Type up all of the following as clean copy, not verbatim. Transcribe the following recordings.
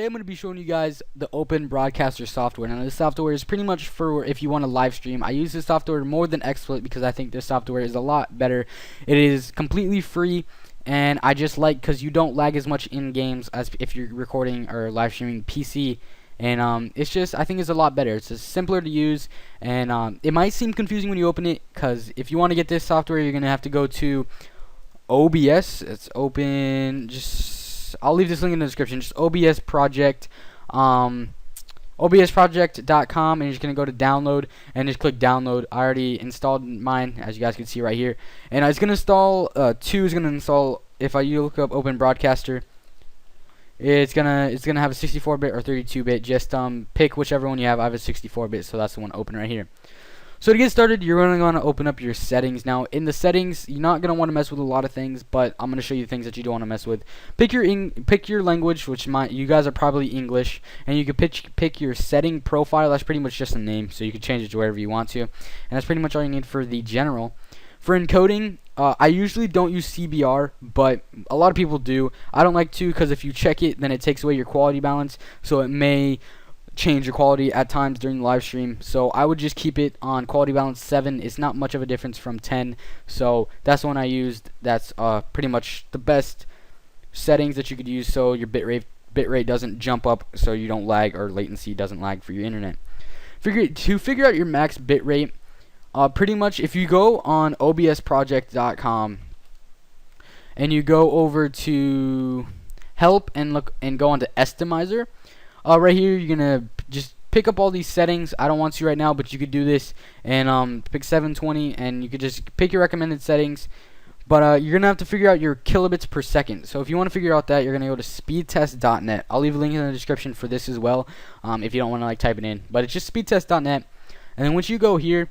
today I'm going to be showing you guys the Open Broadcaster software. Now this software is pretty much for if you want to live stream. I use this software more than XSplit because I think this software is a lot better. It is completely free, and I just like because you don't lag as much in games as if you're recording or live streaming PC. And it's just, I think it's a lot better. It's just simpler to use, and it might seem confusing when you open it, because if you want to get this software, you're going to have to go to OBS. It's open, just, I'll leave this link in the description, just OBS Project, OBSproject.com, and you're just going to go to download, and just click download. I already installed mine, as you guys can see right here, and it's going to install, if you look up Open Broadcaster, it's gonna have a 64-bit or 32-bit. Just pick whichever one you have. I have a 64-bit, so that's the one open right here. So to get started, you're going to want to open up your settings. Now in the settings, you're not going to want to mess with a lot of things, but I'm going to show you things that you don't want to mess with. Pick your language, which you guys are probably English, and you can pick your setting profile. That's pretty much just a name, so you can change it to wherever you want to, and that's pretty much all you need for the general. For encoding, I usually don't use CBR, but a lot of people do. I don't like to, because if you check it, then it takes away your quality balance, so it may change your quality at times during the live stream. So I would just keep it on quality balance 7. It's not much of a difference from 10, so that's the one I used. That's pretty much the best settings that you could use, so your bitrate doesn't jump up, so you don't lag, or latency doesn't lag for your internet. To figure out your max bitrate, pretty much if you go on obsproject.com and you go over to help and go on to Estimizer, right here you're gonna just pick up all these settings. I don't want to right now, but you could do this and pick 720, and you could just pick your recommended settings. But you're gonna have to figure out your kilobits per second. So if you want to figure out that, you're gonna go to speedtest.net. I'll leave a link in the description for this as well, if you don't want to type it in. But it's just speedtest.net, and then once you go here,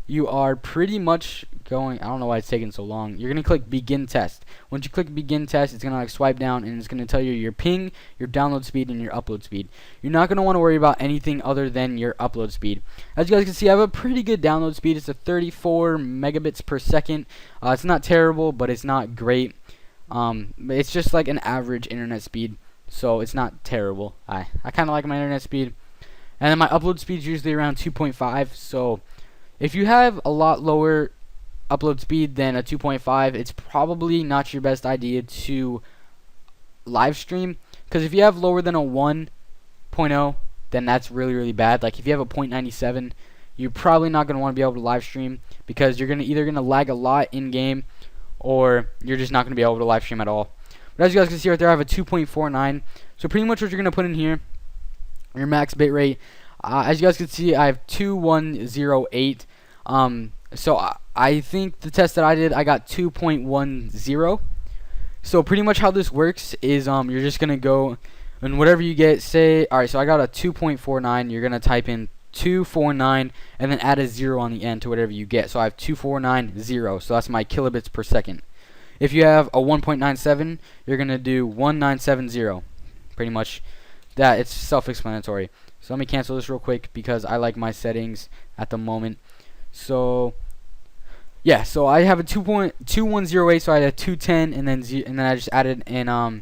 you are pretty much going, I don't know why it's taking so long. You're going to click begin test. Once you click begin test, it's going to swipe down, and it's going to tell you your ping, your download speed, and your upload speed. You're not going to want to worry about anything other than your upload speed. As you guys can see, I have a pretty good download speed. It's a 34 megabits per second. It's not terrible, but it's not great. It's just like an average internet speed, so it's not terrible. I kind of like my internet speed. And then my upload speed is usually around 2.5, so if you have a lot lower upload speed than a 2.5, it's probably not your best idea to live stream, because if you have lower than a 1.0, then that's really bad. Like if you have a 0.97, you're probably not going to want to be able to live stream, because you're either going to lag a lot in game, or you're just not going to be able to live stream at all. But as you guys can see right there, I have a 2.49. So pretty much what you're going to put in here, your max bitrate. As you guys can see, I have 2108. So I think the test that I did, I got 2.10. So pretty much how this works is you're just gonna go and whatever you get, say, alright, so I got a 2.49. You're gonna type in 249 and then add a 0 on the end to whatever you get. So I have 2490. So that's my kilobits per second. If you have a 1.97, you're gonna do 1970. Pretty much that. It's self-explanatory. So let me cancel this real quick because I like my settings at the moment. So yeah, so I have a 2.2108, so I had a 210, and then I just added in I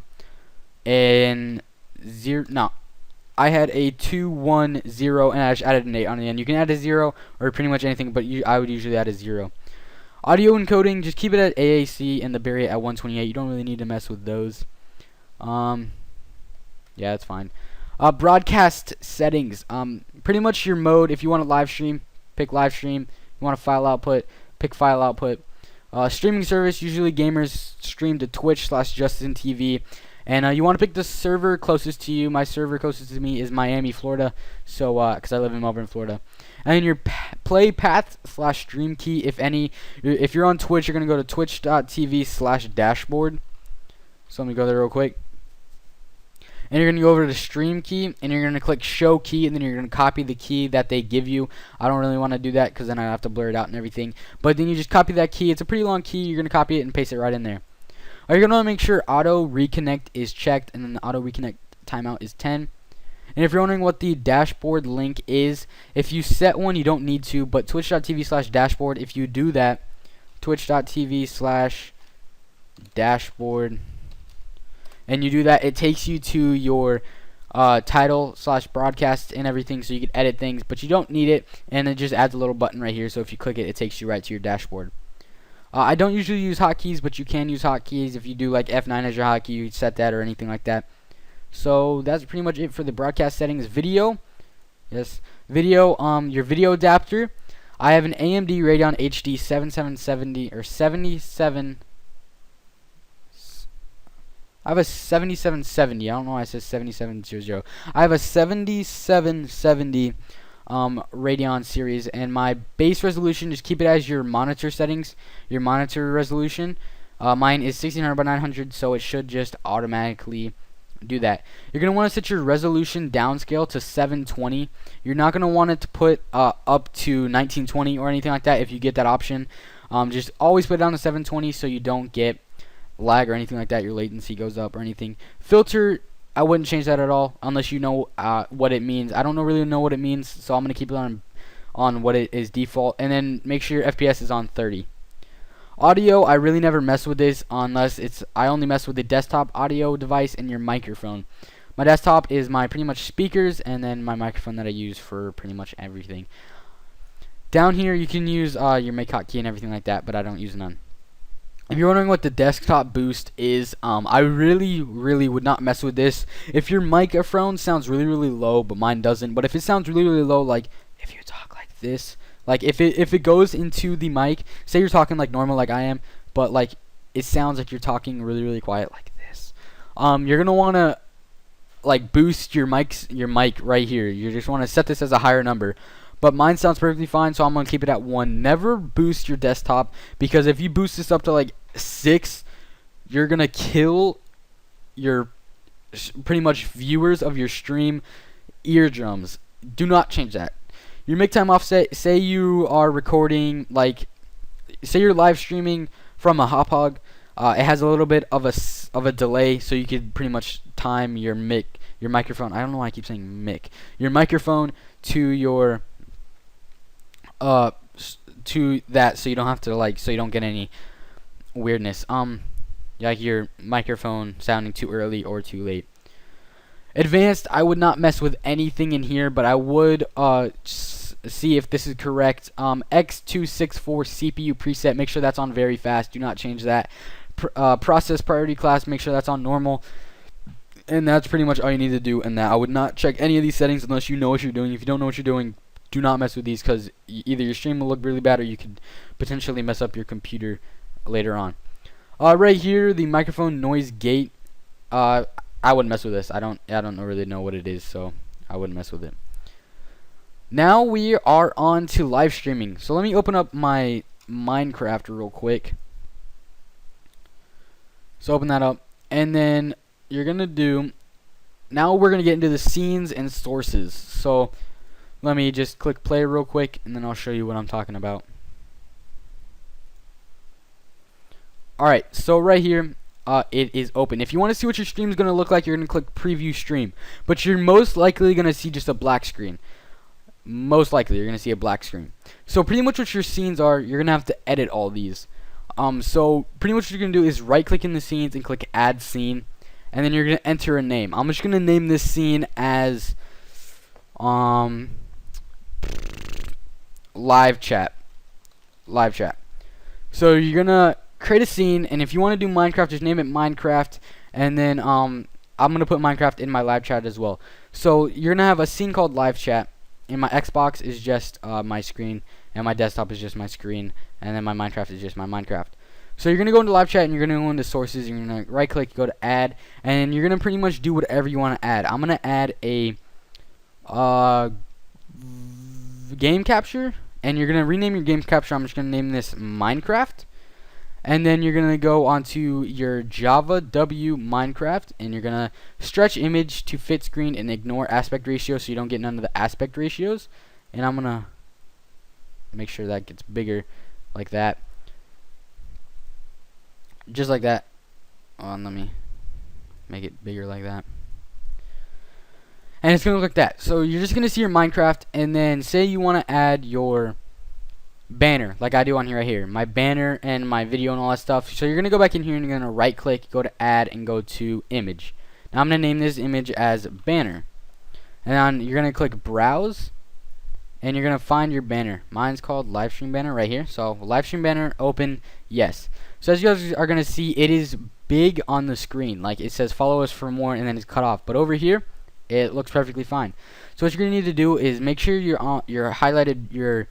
had a 210, and I just added an 8 on the end. You can add a 0 or pretty much anything, but I would usually add a 0. Audio encoding, just keep it at AAC and the bitrate at 128. You don't really need to mess with those. Yeah, that's fine. Broadcast settings. Pretty much your mode. If you want to live stream, pick live stream. You want a file output, pick file output. Streaming service. Usually gamers stream to Twitch/Justin TV, and you want to pick the server closest to you. My server closest to me is Miami, Florida. So because I live in Melbourne, Florida. And then your play path/stream key, if any. If you're on Twitch, you're gonna go to twitch.tv/dashboard. So let me go there real quick. And you're going to go over to the stream key, and you're going to click show key, and then you're going to copy the key that they give you. I don't really want to do that because then I have to blur it out and everything. But then you just copy that key. It's a pretty long key. You're going to copy it and paste it right in there. You're going to make sure auto reconnect is checked, and then the auto reconnect timeout is 10. And if you're wondering what the dashboard link is, if you set one, you don't need to, but twitch.tv/dashboard, if you do that, twitch.tv/dashboard, and you do that, it takes you to your title / broadcast and everything, so you can edit things, but you don't need it, and it just adds a little button right here, so if you click it, it takes you right to your dashboard. I don't usually use hotkeys, but you can use hotkeys. If you do like F9 as your hotkey, you set that or anything like that. So that's pretty much it for the broadcast settings. Video, yes, video. Your video adapter. I have an AMD Radeon HD 7770 or 77. I have a 7770. I don't know why it says 7700. I have a 7770 Radeon series, and my base resolution, just keep it as your monitor settings, your monitor resolution. Mine is 1600 by 900, so it should just automatically do that. You're going to want to set your resolution downscale to 720. You're not going to want it to put up to 1920 or anything like that if you get that option. Just always put it down to 720 so you don't get lag or anything like that, your latency goes up or anything. Filter, I wouldn't change that at all unless you know what it means. I don't really know what it means, so I'm going to keep it on what it is default, and then make sure your FPS is on 30. Audio, I really never mess with this unless I only mess with the desktop audio device and your microphone. My desktop is my pretty much speakers, and then my microphone that I use for pretty much everything. Down here you can use your make hotkey and everything like that, but I don't use none. If you're wondering what the desktop boost is, I really would not mess with this. If your microphone sounds really low, but mine doesn't, but if it sounds really low, like if you talk like this, like if it goes into the mic, say you're talking like normal like I am, but like it sounds like you're talking really quiet like this, you're gonna wanna like boost your mic right here. You just wanna set this as a higher number. But mine sounds perfectly fine, so I'm going to keep it at 1. Never boost your desktop, because if you boost this up to like 6, you're going to kill your pretty much viewers of your stream eardrums. Do not change that. Your make time offset, say you are recording, like, say you're live streaming from a hop-hog. It has a little bit of a delay, so you could pretty much time your microphone. I don't know why I keep saying mic. Your microphone to your to that, so you don't have to so you don't get any weirdness, like your microphone sounding too early or too late. Advanced, I would not mess with anything in here, but I would see if this is correct. X264 CPU preset, make sure that's on very fast, do not change that. Process priority class, make sure that's on normal. And that's pretty much all you need to do in that. I would not check any of these settings unless you know what you're doing. If you don't know what you're doing, do not mess with these, because either your stream will look really bad or you could potentially mess up your computer later on. Right here, the microphone noise gate. I wouldn't mess with this. I don't really know what it is, so I wouldn't mess with it. Now we are on to live streaming. So let me open up my Minecraft real quick. So open that up, and then you're gonna do. Now we're gonna get into the scenes and sources. So let me just click play real quick, and then I'll show you what I'm talking about. Alright, so right here, it is open. If you want to see what your stream is going to look like, you're going to click preview stream. But you're most likely going to see just a black screen. Most likely, you're going to see a black screen. So pretty much what your scenes are, you're going to have to edit all these. So pretty much what you're going to do is right click in the scenes and click add scene. And then you're going to enter a name. I'm just going to name this scene as live chat. So you're gonna create a scene, and if you want to do Minecraft, just name it Minecraft, and then I'm gonna put Minecraft in my live chat as well. So you're gonna have a scene called live chat, and my Xbox is just my screen, and my desktop is just my screen, and then my Minecraft is just my Minecraft. So you're gonna go into live chat, and you're gonna go into sources. You're gonna right click, go to add, and you're gonna pretty much do whatever you want to add. I'm gonna add a game capture, and you're gonna rename your game capture. I'm just gonna name this Minecraft, and then you're gonna go onto your Java W Minecraft, and you're gonna stretch image to fit screen and ignore aspect ratio, so you don't get none of the aspect ratios. And I'm gonna make sure that gets bigger, like that, just like that. Let me make it bigger like that. And it's going to look like that. So you're just going to see your Minecraft, and then say you want to add your banner, like I do on here right here. My banner and my video and all that stuff. So you're going to go back in here, and you're going to right click, go to add, and go to image. Now I'm going to name this image as banner. And then you're going to click browse, and you're going to find your banner. Mine's called live stream banner right here. So live stream banner, open, yes. So as you guys are going to see, it is big on the screen. Like it says follow us for more, and then it's cut off. But over here, it looks perfectly fine. So what you're going to need to do is make sure you're highlighted your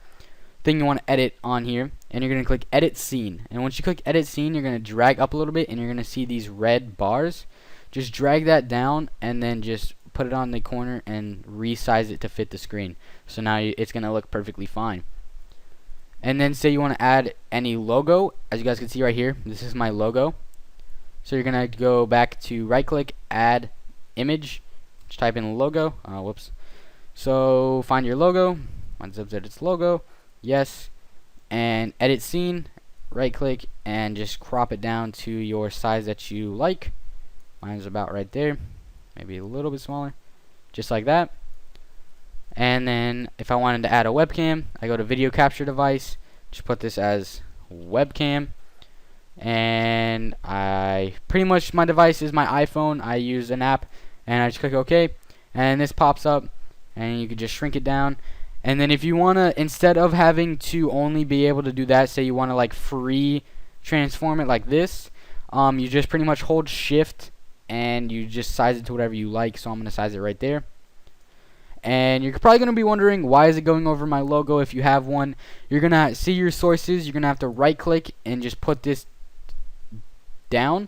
thing you want to edit on here, and you're going to click edit scene. And once you click edit scene, you're going to drag up a little bit, and you're going to see these red bars. Just drag that down, and then just put it on the corner and resize it to fit the screen. So now it's going to look perfectly fine. And then say you want to add any logo. As you guys can see right here, this is my logo. So you're going to go back to right click, add image, just type in logo. Whoops. So find your logo. Once it's its logo, yes, and edit scene, right click, and just crop it down to your size that you like. Mine's about right there, maybe a little bit smaller, just like that. And then if I wanted to add a webcam, I go to video capture device, just put this as webcam, and I pretty much, my device is my iPhone. I use an app, and I just click OK, and this pops up, and you can just shrink it down. And then if you want to, instead of having to only be able to do that, say you want to like free transform it like this, you just pretty much hold shift and you just size it to whatever you like. So I'm going to size it right there. And you're probably going to be wondering, why is it going over my logo if you have one? You're going to see your sources. You're going to have to right click and just put this down,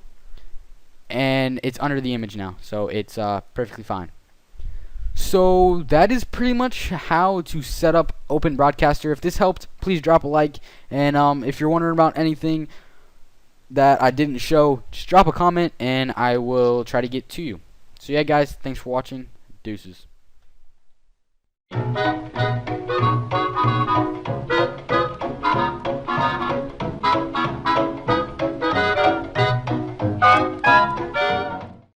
and it's under the image now, so it's perfectly fine. So that is pretty much how to set up Open Broadcaster. If this helped, please drop a like, and if you're wondering about anything that I didn't show, just drop a comment and I will try to get to you. So yeah guys, thanks for watching. Deuces.